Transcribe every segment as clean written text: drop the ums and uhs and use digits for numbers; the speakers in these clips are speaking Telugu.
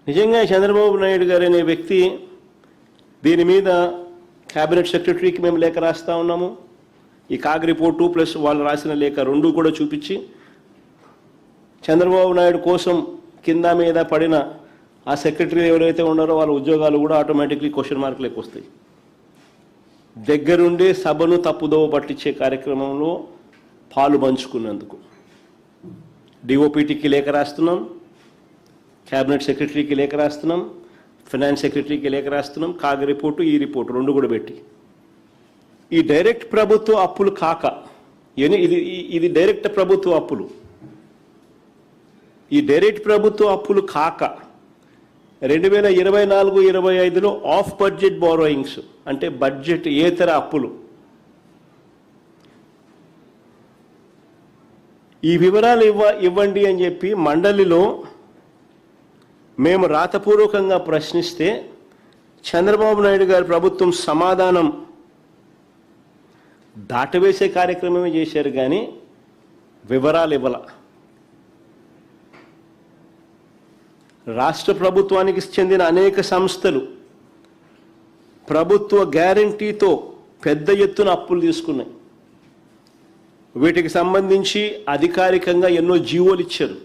నిజంగా చంద్రబాబు నాయుడు గారు అనే వ్యక్తి దీని మీద క్యాబినెట్ సెక్రటరీకి మేము లేఖ రాస్తా ఉన్నాము. ఈ కాగ్ రిపోర్టు ప్లస్ వాళ్ళు రాసిన లేఖ రెండు కూడా చూపించి చంద్రబాబు నాయుడు కోసం కింద మీద పడిన ఆ సెక్రటరీ ఎవరైతే ఉన్నారో వాళ్ళ ఉద్యోగాలు కూడా ఆటోమేటిక్లీ క్వశ్చన్ మార్కులకు వస్తాయి. దగ్గరుండి సభను తప్పుదోవ పట్టించే కార్యక్రమంలో పాలు పంచుకున్నందుకు డిఓపిటికి లేఖ రాస్తున్నాం, క్యాబినెట్ సెక్రటరీకి లేఖ రాస్తున్నాం, ఫైనాన్స్ సెక్రటరీకి లేఖ రాస్తున్నాం. కాగ్ రిపోర్టు ఈ రిపోర్టు రెండు కూడా పెట్టి ఈ డైరెక్ట్ ప్రభుత్వ అప్పులు కాక ఇది డైరెక్ట్ ప్రభుత్వ అప్పులు, ఈ డైరెక్ట్ ప్రభుత్వ అప్పులు కాక 2024-25లో ఆఫ్ బడ్జెట్ బారోయింగ్స్ అంటే బడ్జెట్ ఏతర అప్పులు, ఈ వివరాలు ఇవ్వండి అని చెప్పి మండలిలో మేము రాతపూర్వకంగా ప్రశ్నిస్తే చంద్రబాబు నాయుడు గారి ప్రభుత్వం సమాధానం దాటవేసే కార్యక్రమమే చేశారు, కానీ వివరాలు ఇవ్వాల. రాష్ట్ర ప్రభుత్వానికి చెందిన అనేక సంస్థలు ప్రభుత్వ గ్యారంటీతో పెద్ద ఎత్తున అప్పులు తీసుకున్నాయి. వీటికి సంబంధించి అధికారికంగా ఎన్నో జీవోలు ఇచ్చారు.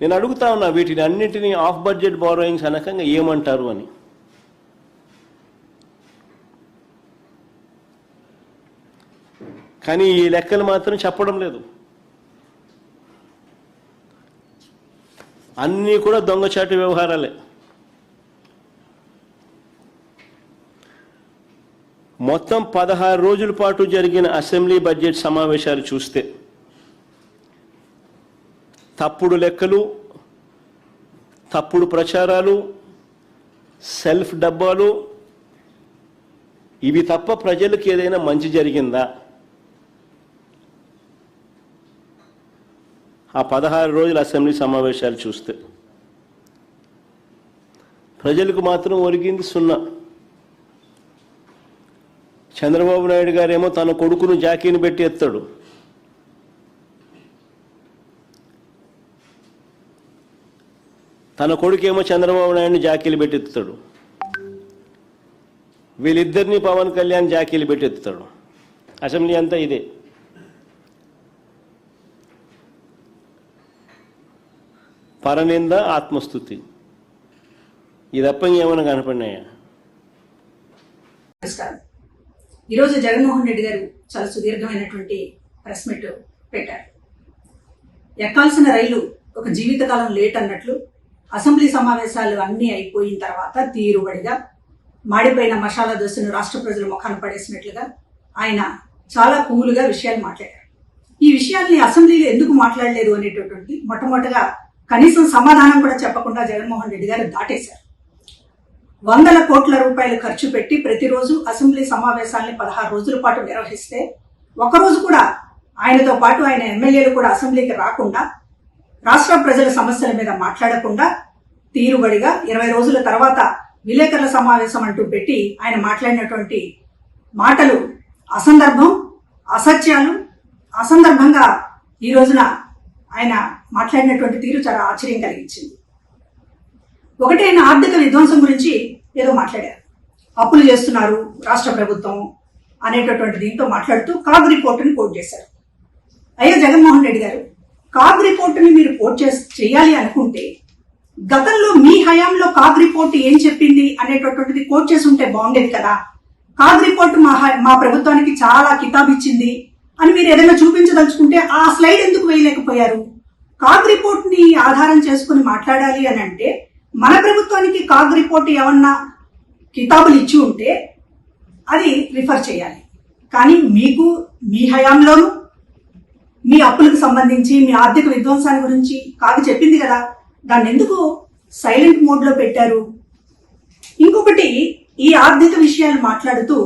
నేను అడుగుతా ఉన్నా, వీటిని అన్నింటినీ ఆఫ్ బడ్జెట్ బారోయింగ్స్ అనకంగా ఏమంటారు అని. కానీ ఈ లెక్కలు మాత్రం చెప్పడం లేదు. అన్నీ కూడా దొంగచాటు వ్యవహారాలే. మొత్తం 16 రోజుల పాటు జరిగిన అసెంబ్లీ బడ్జెట్ సమావేశాలు చూస్తే తప్పుడు లెక్కలు, తప్పుడు ప్రచారాలు, సెల్ఫ్ డబ్బాలు, ఇవి తప్ప ప్రజలకు ఏదైనా మంచి జరిగిందా? ఆ 16 రోజుల అసెంబ్లీ సమావేశాలు చూస్తే ప్రజలకు మాత్రం ఒరిగింది సున్నా. చంద్రబాబు నాయుడు గారేమో తన కొడుకును జాకీని పెట్టి ఎత్తాడు, తన కొడుకేమో చంద్రబాబు నాయుడిని జాకీలు పెట్టి ఎత్తుతాడు, వీళ్ళిద్దరినీ పవన్ కళ్యాణ్ జాకీలు పెట్టి ఎత్తుతాడు. అసెంబ్లీ అంతా ఇదే. పరనింద, ఆత్మస్తుతి, ఇది తప్ప ఏమైనా కనపడినాయా? ఈరోజు జగన్మోహన్ రెడ్డి గారు చాలా సుదీర్ఘమైనటువంటి ప్రెస్ మీట్ పెట్టారు. ఎక్కాల్సిన రైలు ఒక జీవితకాలం లేట్ అన్నట్లు అసెంబ్లీ సమావేశాలు అన్నీ అయిపోయిన తర్వాత తీరుబడిగా మాడిపోయిన మసాలా దోశను రాష్ట్ర ప్రజల ముఖాన పడేసినట్లుగా ఆయన చాలా కూలుగా విషయాలు మాట్లాడారు. ఈ విషయాల్ని అసెంబ్లీలో ఎందుకు మాట్లాడలేదు అనేటటువంటి మొట్టమొదటిగా కనీసం సమాధానం కూడా చెప్పకుండా జగన్మోహన్ రెడ్డి గారు దాటేశారు. 100 కోట్ల రూపాయలు ఖర్చు పెట్టి ప్రతిరోజు అసెంబ్లీ సమావేశాల్ని 16 రోజుల పాటు నిర్వహిస్తే ఒకరోజు కూడా ఆయనతో పాటు ఆయన ఎమ్మెల్యేలు కూడా అసెంబ్లీకి రాకుండా, రాష్ట్ర ప్రజల సమస్యల మీద మాట్లాడకుండా తీరుబడిగా 20 రోజుల తర్వాత విలేకరుల సమావేశం అంటూ పెట్టి ఆయన మాట్లాడినటువంటి మాటలు అసందర్భం, అసత్యాలు. అసందర్భంగా ఈ రోజున ఆయన మాట్లాడినటువంటి తీరు చాలా ఆశ్చర్యం కలిగించింది. ఒకటి, ఆయన ఆర్థిక విధ్వంసం గురించి ఏదో మాట్లాడారు. అప్పులు చేస్తున్నారు రాష్ట్ర ప్రభుత్వం అనేటటువంటి దీంతో మాట్లాడుతూ కాగ్ రిపోర్టుని కోట్ చేశారు. అయ్యో జగన్మోహన్ రెడ్డి గారు, కాగ్ రిపోర్టుని మీరు కోట్ చేయాలి అనుకుంటే గతంలో మీ హయాంలో కాగ్ రిపోర్ట్ ఏం చెప్పింది అనేటటువంటిది కోట్ చేసి ఉంటే బాగుండేది కదా. కాగ్ రిపోర్ట్ మా ప్రభుత్వానికి చాలా కితాబ్ ఇచ్చింది అని మీరు ఏదైనా చూపించదలుచుకుంటే ఆ స్లైడ్ ఎందుకు వేయలేకపోయారు? కాగ్ రిపోర్ట్ ని ఆధారం చేసుకుని మాట్లాడాలి అని అంటే మన ప్రభుత్వానికి కాగ్ రిపోర్ట్ ఏమన్నా కితాబులు ఇచ్చి ఉంటే అది రిఫర్ చేయాలి. కానీ మీకు మీ హయాంలోనూ మీ అప్పులకు సంబంధించి మీ ఆర్థిక విధ్వంసాన్ని గురించి కాగ్ చెప్పింది కదా, దాన్ని ఎందుకు సైలెంట్ మోడ్లో పెట్టారు? ఇంకొకటి, ఈ ఆర్థిక విషయాలు మాట్లాడుతూ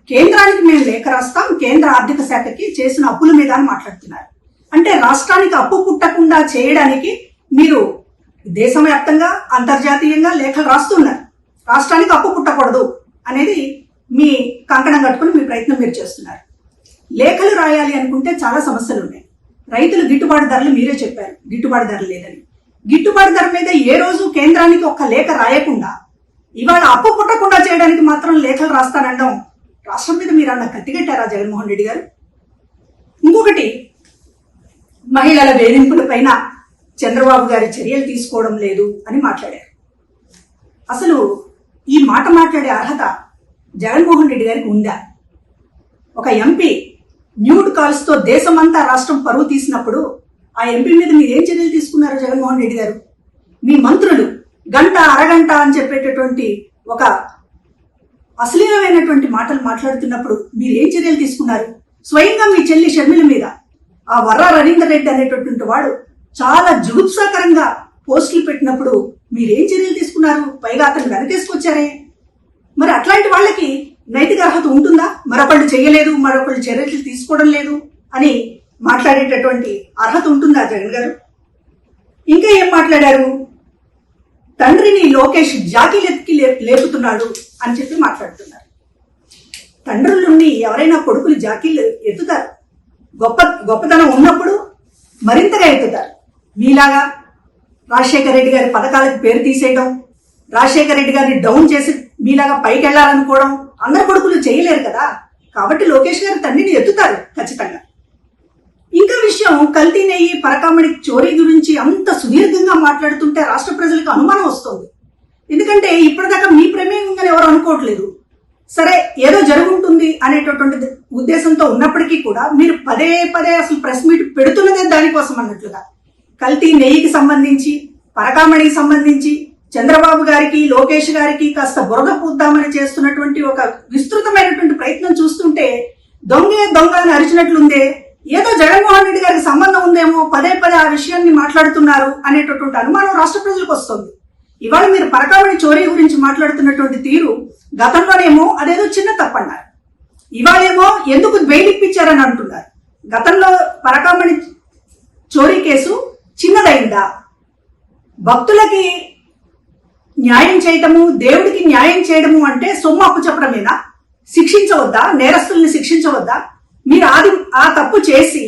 కేంద్రానికి మేము లేఖ రాస్తాం, కేంద్ర ఆర్థిక శాఖకి చేసిన అప్పుల మీద అని మాట్లాడుతున్నారు. అంటే రాష్ట్రానికి అప్పు పుట్టకుండా చేయడానికి మీరు దేశవ్యాప్తంగా అంతర్జాతీయంగా లేఖలు రాస్తున్నారు. రాష్ట్రానికి అప్పు పుట్టకూడదు అనేది మీ కంకణం కట్టుకుని మీ ప్రయత్నం మీరు చేస్తున్నారు. లేఖలు రాయాలి అనుకుంటే చాలా సమస్యలు ఉన్నాయి. రైతులు గిట్టుబాటు ధరలు మీరే చెప్పారు, గిట్టుబాటు ధర లేదని. గిట్టుబాటు ధర మీద ఏ రోజు కేంద్రానికి ఒక్క లేఖ రాయకుండా ఇవాళ అప్పు పుట్టకుండా చేయడానికి మాత్రం లేఖలు రాస్తానడం రాష్ట్రం మీద మీరు అన్న కత్తిగట్టారా జగన్మోహన్ రెడ్డి గారు? ఇంకొకటి, మహిళల వేధింపుల పైన చంద్రబాబు గారి చర్యలు తీసుకోవడం లేదు అని మాట్లాడారు. అసలు ఈ మాట మాట్లాడే అర్హత జగన్మోహన్ రెడ్డి గారికి ఉందా? ఒక ఎంపీ న్యూడ్ కాల్స్ తో దేశమంతా రాష్ట్రం పరువు తీసినప్పుడు ఆ ఎంపీ మీద మీరు ఏం చర్యలు తీసుకున్నారు జగన్మోహన్ రెడ్డి గారు? మీ మంత్రులు గంట అరగంట అని చెప్పేటటువంటి ఒక అశ్లీలమైనటువంటి మాటలు మాట్లాడుతున్నప్పుడు మీరు ఏం చర్యలు తీసుకున్నారు? స్వయంగా మీ చెల్లి షర్మిల మీద ఆ వర్రా రవీందర్ రెడ్డి అనేటటువంటి వాడు చాలా జుగుప్సాకరంగా పోస్టులు పెట్టినప్పుడు మీరేం చర్యలు తీసుకున్నారు? పైగా అతను వెనకేసుకొచ్చారే. మరి అట్లాంటి వాళ్ళకి నైతిక అర్హత ఉంటుందా? మరొకళ్ళు చేయలేదు, మరొకళ్ళు చర్యలు తీసుకోవడం లేదు అని మాట్లాడేటటువంటి అర్హత ఉంటుందా జగన్ గారు? ఇంకా ఏం మాట్లాడారు? తండ్రిని లోకేష్ జాకీలెత్తి లేపుతున్నాడు అని చెప్పి మాట్లాడుతున్నారు. తండ్రులుండి ఎవరైనా కొడుకులు జాకీలు ఎత్తుతారు. గొప్పతనం ఉన్నప్పుడు మరింతగా ఎత్తుతారు. మీలాగా రాజశేఖర రెడ్డి గారి పథకాలకు పేరు తీసేయడం, రాజశేఖర రెడ్డి గారిని డౌన్ చేసి మీలాగా పైకి వెళ్లాలనుకోవడం అందరు కొడుకులు చేయలేరు కదా. కాబట్టి లోకేష్ గారి తండ్రిని ఎత్తుతారు ఖచ్చితంగా. ఇంకా విషయం, కల్తీ నెయ్యి పరకామణి చోరీ గురించి అంత సుదీర్ఘంగా మాట్లాడుతుంటే రాష్ట్ర ప్రజలకు అనుమానం వస్తుంది. ఎందుకంటే ఇప్పటిదాకా మీ ప్రమేయం ఉందని ఎవరు అనుకోవట్లేదు. సరే, ఏదో జరుగుంటుంది అనేటటువంటి ఉద్దేశంతో ఉన్నప్పటికీ కూడా మీరు పదే పదే అసలు ప్రెస్ మీట్ పెడుతున్నదే దానికోసం అన్నట్లుగా. కల్తీ నెయ్యికి సంబంధించి, పరకామణికి సంబంధించి చంద్రబాబు గారికి, లోకేష్ గారికి కాస్త బురద పూద్దామని చేస్తున్నటువంటి ఒక విస్తృతమైనటువంటి ప్రయత్నం చూస్తుంటే దొంగే దొంగ అని అరిచినట్లుందే. ఏదో జగన్మోహన్ రెడ్డి గారికి సంబంధం ఉందేమో, పదే పదే ఆ విషయాన్ని మాట్లాడుతున్నారు అనేటటువంటి అనుమానం రాష్ట్ర ప్రజలకు వస్తుంది. ఇవాళ మీరు పరకామణి చోరీ గురించి మాట్లాడుతున్నటువంటి తీరు, గతంలోనేమో అదేదో చిన్న తప్పన్నారు, ఇవాళేమో ఎందుకు బెయిల్ ఇప్పించారని అంటున్నారు. గతంలో పరకామణి చోరీ కేసు చిన్నదైందా? భక్తులకి న్యాయం చేయటము, దేవుడికి న్యాయం చేయడము అంటే సొమ్ము అప్పు చెప్పడమేనా? శిక్షించవద్దా? నేరస్తుల్ని శిక్షించవద్దా? మీరు ఆ తప్పు చేసి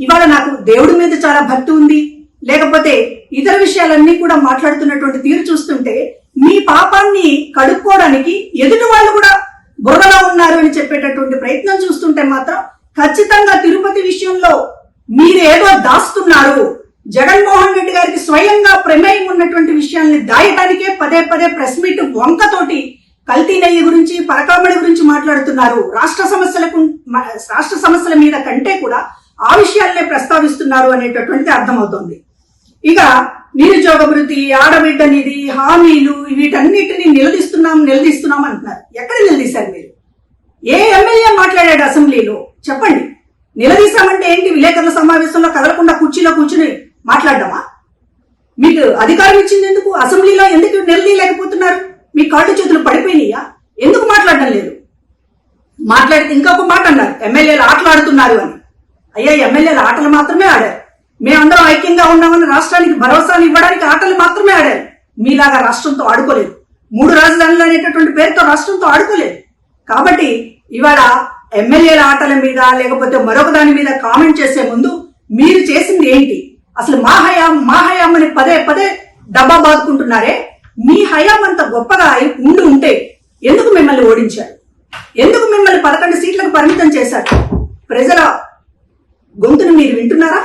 ఇవాళ నాకు దేవుడి మీద చాలా భక్తి ఉంది, లేకపోతే ఇతర విషయాలన్నీ కూడా మాట్లాడుతున్నటువంటి తీరు చూస్తుంటే మీ పాపాన్ని కడుక్కోవడానికి ఎదుటి వాళ్ళు కూడా బురదలో ఉన్నారు అని చెప్పేటటువంటి ప్రయత్నం చూస్తుంటే మాత్రం ఖచ్చితంగా తిరుపతి విషయంలో మీరేదో దాస్తున్నారు. జగన్మోహన్ రెడ్డి గారికి స్వయంగా ప్రమేయం ఉన్నటువంటి విషయాల్ని దాయటానికే పదే పదే ప్రెస్ మీట్ వంకతోటి కల్తీ నెయ్యి గురించి, పరకామణి గురించి మాట్లాడుతున్నారు. రాష్ట్ర సమస్యల మీద కంటే కూడా ఆ విషయాలనే ప్రస్తావిస్తున్నారు అనేటటువంటిది అర్థమవుతోంది. ఇక నిరుద్యోగ భృతి, ఆడబిడ్డ నిధి, హామీలు, వీటన్నిటిని నిలదీస్తున్నాం అంటున్నారు. ఎక్కడ నిలదీశారు మీరు? ఏ ఎమ్మెల్యే మాట్లాడాడు అసెంబ్లీలో? చెప్పండి. నిలదీశామంటే ఏంటి? విలేకరుల సమావేశంలో కదలకుండా కుర్చీలో కూర్చుని మాట్లాడడమా? మీకు అధికారం ఇచ్చింది ఎందుకు? అసెంబ్లీలో ఎందుకు నిలదీయలేకపోతున్నారు? మీ కాళ్ళు చేతులు పడిపోయినాయా? ఎందుకు మాట్లాడడం లేదు? మాట్లాడితే ఇంకొక మాట అన్నారు, ఎమ్మెల్యేలు ఆటలాడుతున్నారు అని. అయ్యా, ఎమ్మెల్యేలు ఆటలు మాత్రమే ఆడారు. మేమందరం ఐక్యంగా ఉన్నామని రాష్ట్రానికి భరోసాను ఇవ్వడానికి ఆటలు మాత్రమే ఆడారు. మీలాగా రాష్ట్రంతో ఆడుకోలేదు. 3 రాజధానులు అనేటటువంటి పేరుతో రాష్ట్రంతో ఆడుకోలేదు. కాబట్టి ఇవాళ ఎమ్మెల్యేల ఆటల మీద లేకపోతే మరొక దాని మీద కామెంట్ చేసే ముందు మీరు చేసింది ఏంటి? అసలు మా హయాం అని పదే పదే డబ్బా బాదుకుంటున్నారే. మీ హయాం అంత గొప్పగా ఉంటే ఎందుకు మిమ్మల్ని ఓడించారు? ఎందుకు మిమ్మల్ని 11 సీట్లకు పరిమితం చేశారు? ప్రజల గొంతును మీరు వింటున్నారా?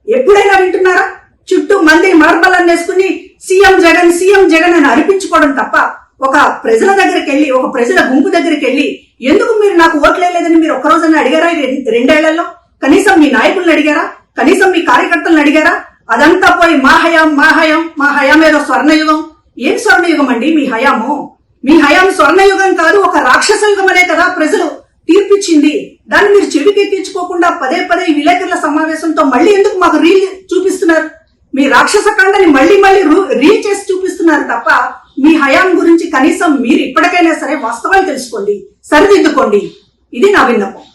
ఎప్పుడైనా వింటున్నారా? చుట్టూ మంది మార్బల్ని వేసుకుని సీఎం జగన్ అని అనిపించుకోవడం తప్ప ఒక ప్రజల దగ్గరికి వెళ్ళి, ఒక ప్రజల గుంపు దగ్గరికి వెళ్ళి ఎందుకు మీరు నాకు ఓట్లేదని మీరు ఒక్కరోజన్నా అడిగారా? 2 ఏళ్లలో కనీసం మీ నాయకులను అడిగారా? కనీసం మీ కార్యకర్తలను అడిగారా? అదంతా పోయి మా హయాం ఏదో స్వర్ణయుగం. ఏం స్వర్ణయుగం అండి మీ హయాము? మీ హయాం స్వర్ణయుగం కాదు, ఒక రాక్షస యుగం అనే కదా ప్రజలు తీర్పిచ్చింది. దాన్ని మీరు చెవికెక్కించుకోకుండా పదే పదే విలేకరుల సమావేశంతో మళ్ళీ ఎందుకు మాకు రీల్ చూపిస్తున్నారు? మీ రాక్షస కాండని మళ్ళీ రీల్ చేసి చూపిస్తున్నారు తప్ప మీ హయాం గురించి కనీసం మీరు ఇప్పటికైనా సరే వాస్తవాలు తెలుసుకోండి, సరిదిద్దుకోండి. ఇది నా విన్నపం.